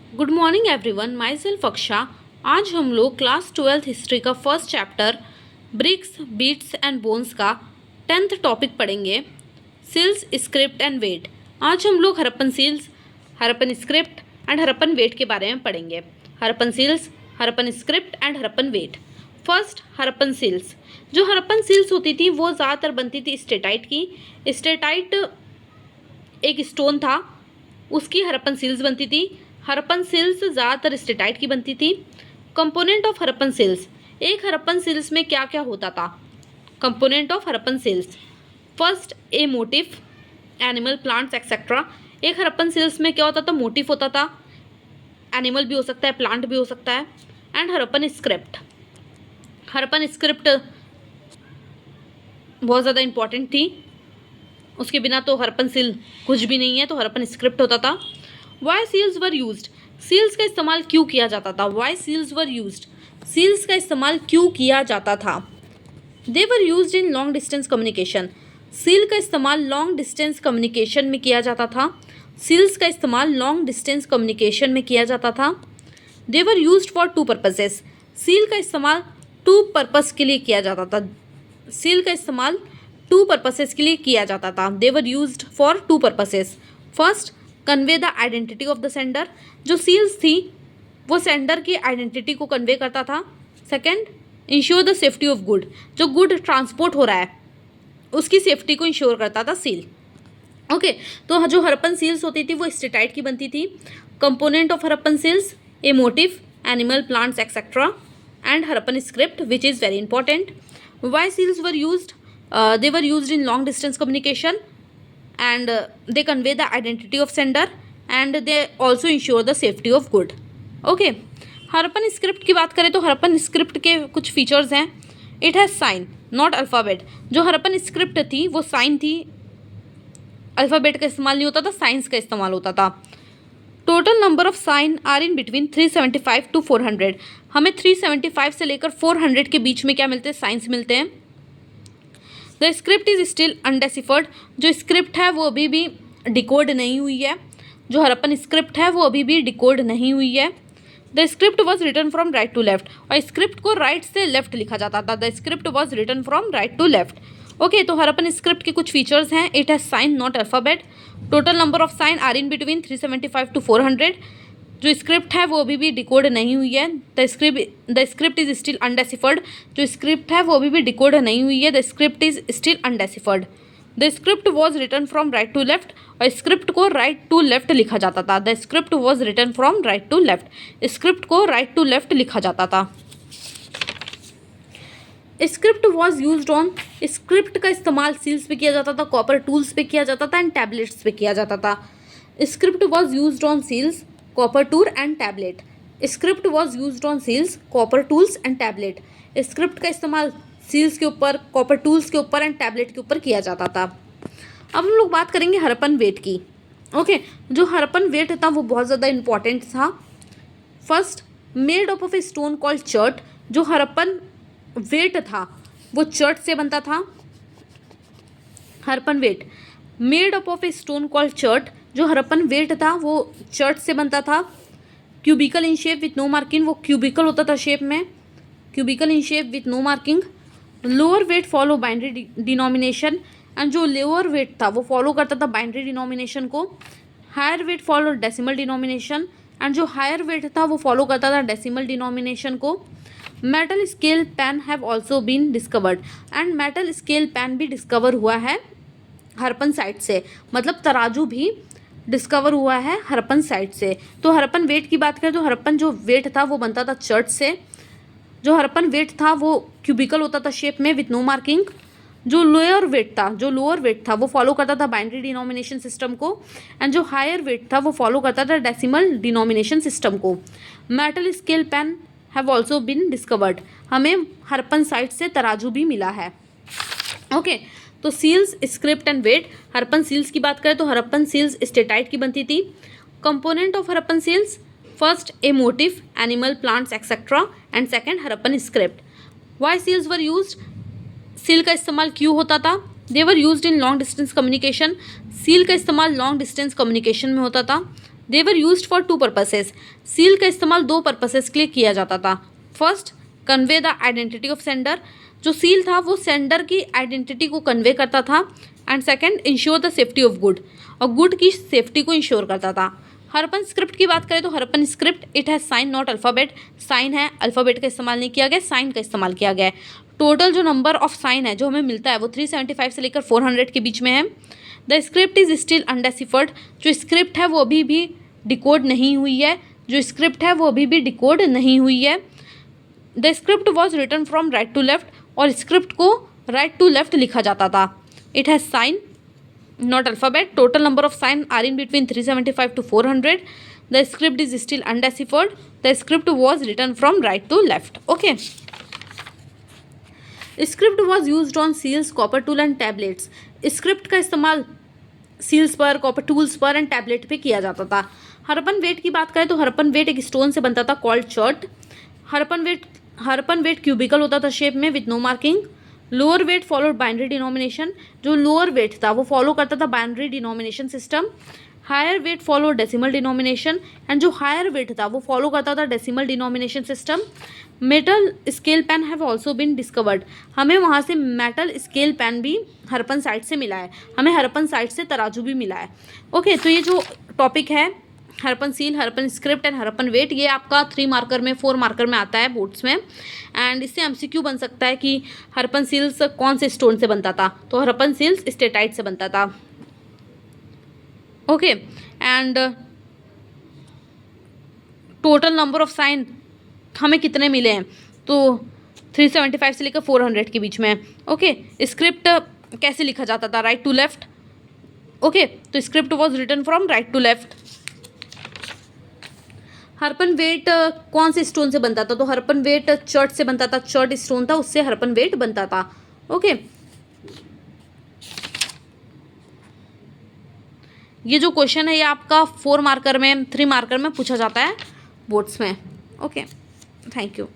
Good morning everyone, my self Aksha. आज हम लोग क्लास 12th हिस्ट्री का first chapter bricks beads and bones का 10th टॉपिक पढ़ेंगे, सील्स स्क्रिप्ट एंड वेट। आज हम लोग Harappan seals, Harappan script and Harappan weight के बारे में पढ़ेंगे। Harappan seals, Harappan script and Harappan weight. First Harappan seals. जो हरप्पन सील्स होती थी वो ज़्यादातर बनती थी स्टेटाइट की। स्टेटाइट एक स्टोन था, उसकी हरप्पन सील्स बनती थी। हरप्पन सील्स ज़्यादातर स्टेटाइट की बनती थी। Component of Harappan seals. एक हरप्पन सील्स में क्या क्या होता था? Component of Harappan seals. First a motive, animal, plants etcetera. एक हरप्पन सील्स में क्या होता था? मोटिव होता था, एनिमल भी हो सकता है, प्लांट भी हो सकता है। And Harappan script. Harappan script बहुत ज़्यादा इंपॉर्टेंट थी, उसके बिना तो हरप्पन सील कुछ भी नहीं है, तो हरप्पन स्क्रिप्ट होता था। Why seals were used. Seals का इस्तेमाल क्यों किया जाता था? Why seals were used. Seals का इस्तेमाल क्यों किया जाता था? They were used in long distance communication. Seal का इस्तेमाल लॉन्ग डिस्टेंस कम्युनिकेशन में किया जाता था। सील्स का इस्तेमाल लॉन्ग डिस्टेंस कम्युनिकेशन में किया जाता था। They were used for two purposes. Seal का इस्तेमाल टू पर्पस के लिए किया जाता था। सील का इस्तेमाल टू पर्पसेस के लिए किया जाता था। They were used for two purposes. First, convey the identity of the sender. जो सील्स थी वो सेंडर की आइडेंटिटी को कन्वे करता था। Second, ensure the safety of good. जो गुड ट्रांसपोर्ट हो रहा है उसकी सेफ्टी को इंश्योर करता था सील। ओके, तो जो हरप्पन सील्स होती थी वो स्टेटाइट की बनती थी। Component of Harappan seals, a motive, animal, plants etcetera. And Harappan script which is very important. Why seals were used? They were used in long distance communication, and they convey the identity of sender, and they also ensure the safety of good. Okay, Harappan script की बात करें तो Harappan script के कुछ features हैं। It has sign not alphabet. जो Harappan script थी वो साइन थी, अल्फ़ाबेट का इस्तेमाल नहीं होता था, साइंस का इस्तेमाल होता था। Total number of sign are in between 375 to 400। हमें 375 से लेकर 400 के बीच में क्या मिलते हैं? साइंस मिलते हैं। The script is still undeciphered. जो स्क्रिप्ट है वो अभी भी डिकोड नहीं हुई है। जो हरप्पन स्क्रिप्ट है वो अभी भी डिकोड नहीं हुई है। The script was written from right to left. और स्क्रिप्ट को राइट से लेफ्ट लिखा जाता था। The script was written from right to left. Okay, तो हरप्पन स्क्रिप्ट के कुछ फीचर्स हैं। It has sign not alphabet. Total number of sign are in between 375 to 400। जो स्क्रिप्ट है वो अभी भी डिकोड नहीं हुई है। The script is still undeciphered. जो स्क्रिप्ट है वो अभी भी डिकोड नहीं हुई है। The script is still undeciphered. The script was written from right to left. और स्क्रिप्ट को राइट टू लेफ्ट लिखा जाता था। The script was written from right to left. Script को राइट टू लेफ्ट लिखा जाता था। Script was use on. Script का इस्तेमाल सील्स पे किया जाता था, कॉपर टूल्स पे किया जाता था एंड टैबलेट्स पे किया जाता था। Script was use on seals, copper tool and tablet. Script was use on seals, copper tools and tablet. Script का इस्तेमाल सील्स के ऊपर, कॉपर टूल्स के ऊपर एंड टैबलेट के ऊपर किया जाता था। अब हम लोग बात करेंगे हरप्पन वेट की। ओके, जो हरप्पन वेट था वो बहुत ज़्यादा इंपॉर्टेंट था। First, made of a stone called chert. जो हरप्पन वेट था वो चर्ट से बनता था। Harappan weight made up of a stone called chert. जो हरप्पन वेट था वो चर्ट से बनता था। Cubical in shape with no marking. वो क्यूबिकल होता था शेप में, cubical in shape with no marking. Lower weight follow binary denomination. And जो लोअर वेट था वो फॉलो करता था बाइनरी डिनोमिनेशन को। Higher weight follow decimal denomination. And जो हायर वेट था वो फॉलो करता था डेसिमल डिनोमिनेशन को। Metal scale pen have also been discovered. And metal scale pen भी डिस्कवर हुआ है हरप्पन साइट से, मतलब तराजू भी डिस्कवर हुआ है हरप्पन साइट से। तो हरप्पन वेट की बात करें तो हरप्पन जो वेट था वो बनता था चर्ट से। जो हरप्पन वेट था वो क्यूबिकल होता था शेप में विथ नो मार्किंग। जो लोअर वेट था वो फॉलो करता था बाइनरी डिनोमिनेशन सिस्टम को। एंड जो हायर वेट था वो फॉलो करता था डेसिमल डिनोमिनेशन सिस्टम को। Metal scale pen have also been discovered. हमें हरप्पन साइट से तराजू भी मिला है। ओके, तो seals, script and weight. Harappan seals की बात करें तो हरप्पन सील्स स्टेटाइट की बनती थी। Component of Harappan seals, first a motive, animal, plants etcetera. And second Harappan script. Why seals were used? Seal का इस्तेमाल क्यों होता था? They were used in long distance communication. Seal का इस्तेमाल लॉन्ग डिस्टेंस कम्युनिकेशन में होता था। They were used for 2 purposes. Seal का इस्तेमाल 2 पर्पसेस के लिए किया जाता था। First, convey the identity of sender. जो सील था वो सेंडर की आइडेंटिटी को कन्वे करता था। And second, ensure the safety of good, और गुड की सेफ्टी को इंश्योर करता था। हरप्पन स्क्रिप्ट की बात करें तो Harappan script it has sign not alphabet. Sign है, अल्फ़ाबेट का इस्तेमाल नहीं किया गया, साइन का इस्तेमाल किया गया है। टोटल जो नंबर ऑफ साइन है जो हमें मिलता है वो 375 से लेकर 400 के बीच में है। The script is still undeciphered. जो स्क्रिप्ट है वो अभी भी डिकोड नहीं हुई है। जो स्क्रिप्ट है वो अभी भी डिकोड नहीं हुई है। The script was written from right to left, और स्क्रिप्ट को राइट टू लेफ्ट लिखा जाता था। It has sign not alphabet. Total number of sign are in between 375 to 400. The script is still undeciphered. The script was written from right to left. Okay. Script was used on seals, copper tool and tablets. Script का इस्तेमाल seals पर, copper tools पर and tablet पे किया जाता था। Harappan wait की बात करें तो हरप्पन वेट एक स्टोन से बनता था called chert. Harappan weight cubical होता था शेप में with no marking. Lower weight followed binary denomination. जो लोअर वेट था वो फॉलो करता था binary denomination system. Higher weight follow decimal denomination, and जो हायर वेट था वो फॉलो करता था decimal denomination system. Metal scale pen have also been discovered. हमें वहाँ से मेटल स्केल पेन भी हरप्पन साइट से मिला है। हमें हरप्पन साइट से तराजू भी मिला है। ओके, तो ये जो टॉपिक है Harappan seal, Harappan script and Harappan weight, ये आपका 3 मार्कर में 4 मार्कर में आता है बोर्ड्स में। एंड इससे एमसीक्यू बन सकता है कि हरप्पन सील्स कौन से स्टोन से बनता था, तो हरप्पन सील्स स्टेटाइट से बनता था। Okay, and total number of sign हमें कितने मिले हैं, तो 375 से लेकर 400 के बीच में। ओके, स्क्रिप्ट कैसे लिखा जाता था, राइट टू लेफ्ट। ओके, तो script was written from right to left. Harappan weight कौन से स्टोन से बनता था, तो हरप्पन वेट चर्ट से बनता था। चर्ट स्टोन था, उससे हरप्पन वेट बनता था। ओके, ये जो क्वेश्चन है ये आपका 4 मार्कर में 3 मार्कर में पूछा जाता है बोर्ड्स में। Okay, thank you.